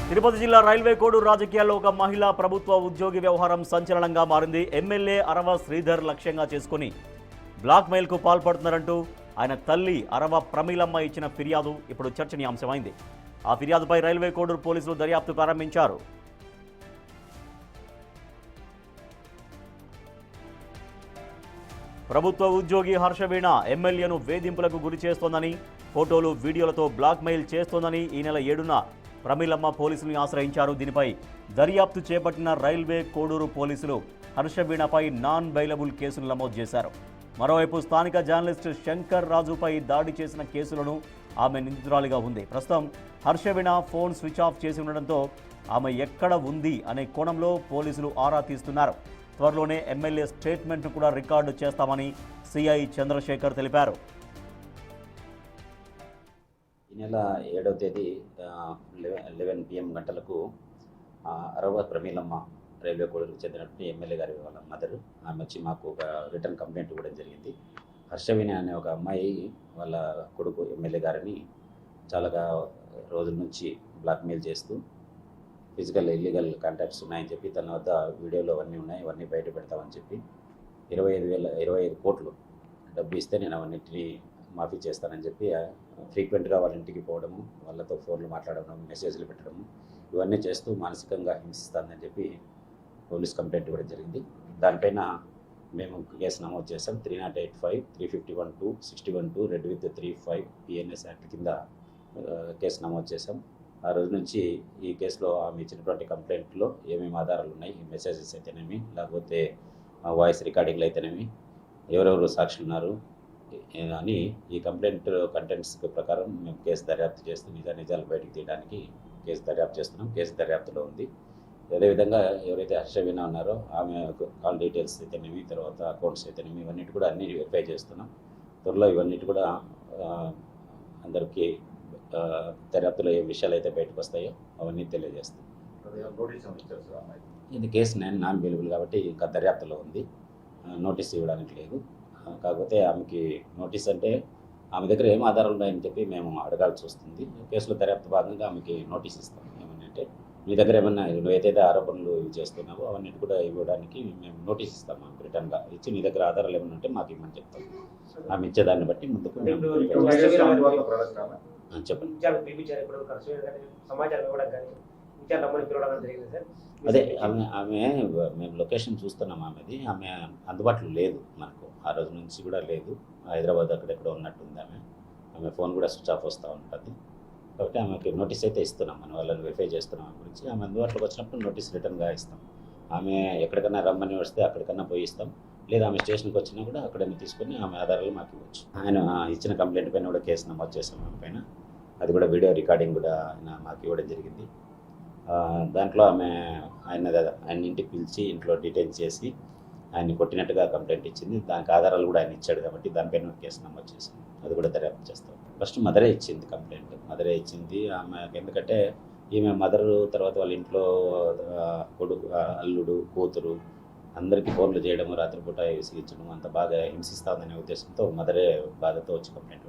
తిరుపతి జిల్లా రైల్వే కోడూరు రాజకీయాల్లో ఒక మహిళా ప్రభుత్వ ఉద్యోగి వ్యవహారం సంచలనంగా మారింది. ఎమ్మెల్యే అరవ శ్రీధర్ లక్ష్యంగా చేసుకుని బ్లాక్ మెయిల్కు పాల్పడుతున్నారంటూ ఆయన తల్లి అరవ ప్రమీలమ్మ ఇచ్చిన ఫిర్యాదు ఇప్పుడు చర్చనీయాంశమైంది. ఆ ఫిర్యాదుపై రైల్వే కోడూరు పోలీసులు దర్యాప్తు ప్రారంభించారు. ప్రభుత్వ ఉద్యోగి హర్షవీణ ఎమ్మెల్యేను వేధింపులకు గురి చేస్తోందని, ఫోటోలు వీడియోలతో బ్లాక్ మెయిల్ చేస్తోందని ఈ నెల 7న ప్రమీలమ్మ పోలీసుల్ని ఆశ్రయించారు. దీనిపై దర్యాప్తు చేపట్టిన రైల్వే కోడూరు పోలీసులు హర్షవీణపై నాన్ బెయిలబుల్ కేసులు నమోదు చేశారు. మరోవైపు స్థానిక జర్నలిస్టు శంకర్ రాజుపై దాడి చేసిన కేసులను ఆమె నిందితురాలిగా ఉంది. ప్రస్తుతం హర్షవీణ ఫోన్ స్విచ్ ఆఫ్ చేసి ఉండడంతో ఆమె ఎక్కడ ఉంది అనే కోణంలో పోలీసులు ఆరా తీస్తున్నారు. త్వరలోనే ఎమ్మెల్యే స్టేట్మెంట్ను కూడా రికార్డు చేస్తామని సిఐ చంద్రశేఖర్ తెలిపారు. ఈ నెల 7వ తేదీ 11 PM గంటలకు అరవ ప్రమీలమ్మ రైల్వే కోడూరుకు చెందినటువంటి ఎమ్మెల్యే గారి వాళ్ళ మదర్ ఆమె వచ్చి మాకు ఒక రిటర్న్ కంప్లైంట్ ఇవ్వడం జరిగింది. హర్షవీణ అనే ఒక అమ్మాయి వాళ్ళ కొడుకు ఎమ్మెల్యే గారిని చాలా రోజుల నుంచి బ్లాక్మెయిల్ చేస్తూ ఫిజికల్ ఇల్లీగల్ కాంటాక్ట్స్ ఉన్నాయని చెప్పి తన వద్ద వీడియోలు అవన్నీ ఉన్నాయి, అవన్నీ బయట పెడతామని చెప్పి 25 కోట్లు డబ్బు ఇస్తే నేను అవన్నింటినీ మాఫీ చేస్తానని చెప్పి ఫ్రీక్వెంట్గా వాళ్ళ ఇంటికి పోవడము, వాళ్ళతో ఫోన్లు మాట్లాడడం, మెసేజ్లు పెట్టడము ఇవన్నీ చేస్తూ మానసికంగా హింసిస్తానని చెప్పి పోలీస్ కంప్లైంట్ ఇవ్వడం జరిగింది. దానిపైన మేము కేసు నమోదు చేసాం. 3085, 351(2), 61(2) రెడ్ విత్ 35 PNS యాక్ట్ కింద కేసు నమోదు చేసాం. ఆ రోజు నుంచి ఈ కేసులో ఆమె ఇచ్చినటువంటి కంప్లైంట్లో ఏమేమి ఆధారాలు ఉన్నాయి, మెసేజెస్ అయితేనేమి, లేకపోతే వాయిస్ రికార్డింగ్లు అయితేనేమి, ఎవరెవరు సాక్షులు ఉన్నారు అని ఈ కంప్లైంట్ కంటెంట్స్ ప్రకారం మేము కేసు దర్యాప్తు చేస్తూ నిజాలు బయటకు తీయడానికి కేసు దర్యాప్తు చేస్తున్నాం. కేసు దర్యాప్తులో ఉంది. అదేవిధంగా ఎవరైతే హర్షవీణ ఉన్నారో ఆమె కాల్ డీటెయిల్స్ అయితేనేమి, తర్వాత అకౌంట్స్ అయితేనేమి, ఇవన్నిటి కూడా అన్నీ వెరిఫై చేస్తున్నాం. త్వరలో ఇవన్నిటి కూడా అందరికీ దర్యాప్తులో ఏ విషయాలు అయితే బయటకు వస్తాయో అవన్నీ తెలియజేస్తాం. ఇది కేసు నాన్ బెయిలబుల్ కాబట్టి ఇంకా దర్యాప్తులో ఉంది, నోటీస్ ఇవ్వడానికి లేదు. కాకపోతే ఆమెకి నోటీస్ అంటే ఆమె దగ్గర ఏం ఆధారాలు ఉన్నాయని చెప్పి మేము అడగాల్సి వస్తుంది. కేసులో దర్యాప్తు భాగంగా ఆమెకి నోటీస్ ఇస్తాం. ఏమనంటే మీ దగ్గర ఏమన్నా నువ్వు ఏదైతే ఆరోపణలు ఇవి చేస్తున్నావో అవన్నీ కూడా ఇవ్వడానికి మేము నోటీస్ ఇస్తాం. ఆమెకు రిటర్న్గా ఇచ్చి మీ దగ్గర ఆధారాలు ఏమన్నా ఉంటే మాకు ఇవ్వమని చెప్తాం. ఆమె ఇచ్చేదాన్ని బట్టి ముందుకు అదే ఆమె మేము లొకేషన్ చూస్తున్నాం. ఆమె అందుబాటులో లేదు, మనకు ఆ రోజు నుంచి కూడా లేదు. హైదరాబాద్ అక్కడెక్కడో ఉన్నట్టుంది. ఆమె ఫోన్ కూడా స్విచ్ ఆఫ్ వస్తూ ఉంటుంది. కాబట్టి ఆమెకి నోటీస్ అయితే ఇస్తున్నాం. మనం వాళ్ళని వెరిఫై చేస్తున్నాం. ఆమె గురించి ఆమె అందుబాటులోకి వచ్చినప్పుడు నోటీస్ రిటర్న్గా ఇస్తాం. ఆమె ఎక్కడికన్నా రమ్మని వస్తే అక్కడికన్నా పోయి ఇస్తాం. లేదా ఆమె స్టేషన్కి వచ్చినా కూడా అక్కడన్నీ తీసుకొని ఆమె ఆధారాలు మాకు ఇవ్వచ్చు. ఆయన ఇచ్చిన కంప్లైంట్ పైన కూడా కేసు నమోదు చేసాం. ఆమె పైన అది కూడా వీడియో రికార్డింగ్ కూడా ఆయన మాకు ఇవ్వడం జరిగింది. దాంట్లో ఆయన ఇంటికి పిలిచి ఇంట్లో డీటెయిల్స్ చేసి ఆయన్ని కొట్టినట్టుగా కంప్లైంట్ ఇచ్చింది. దానికి ఆధారాలు కూడా ఆయన ఇచ్చాడు కాబట్టి దానిపైన కేసు నమోదు చేసాం. అది కూడా దర్యాప్తు చేస్తాం. ఫస్ట్ మదరే ఇచ్చింది కంప్లైంట్. మదరే ఇచ్చింది. ఆమె ఎందుకంటే ఈమె మదరు తర్వాత వాళ్ళ ఇంట్లో కొడుకు, అల్లుడు, కూతురు అందరికీ ఫోన్లు చేయడము, రాత్రిపూట విసిగించడం అంత బాగా హింసిస్తూ ఉందనే ఉద్దేశంతో మదరే బాధతో వచ్చి కంప్లైంట్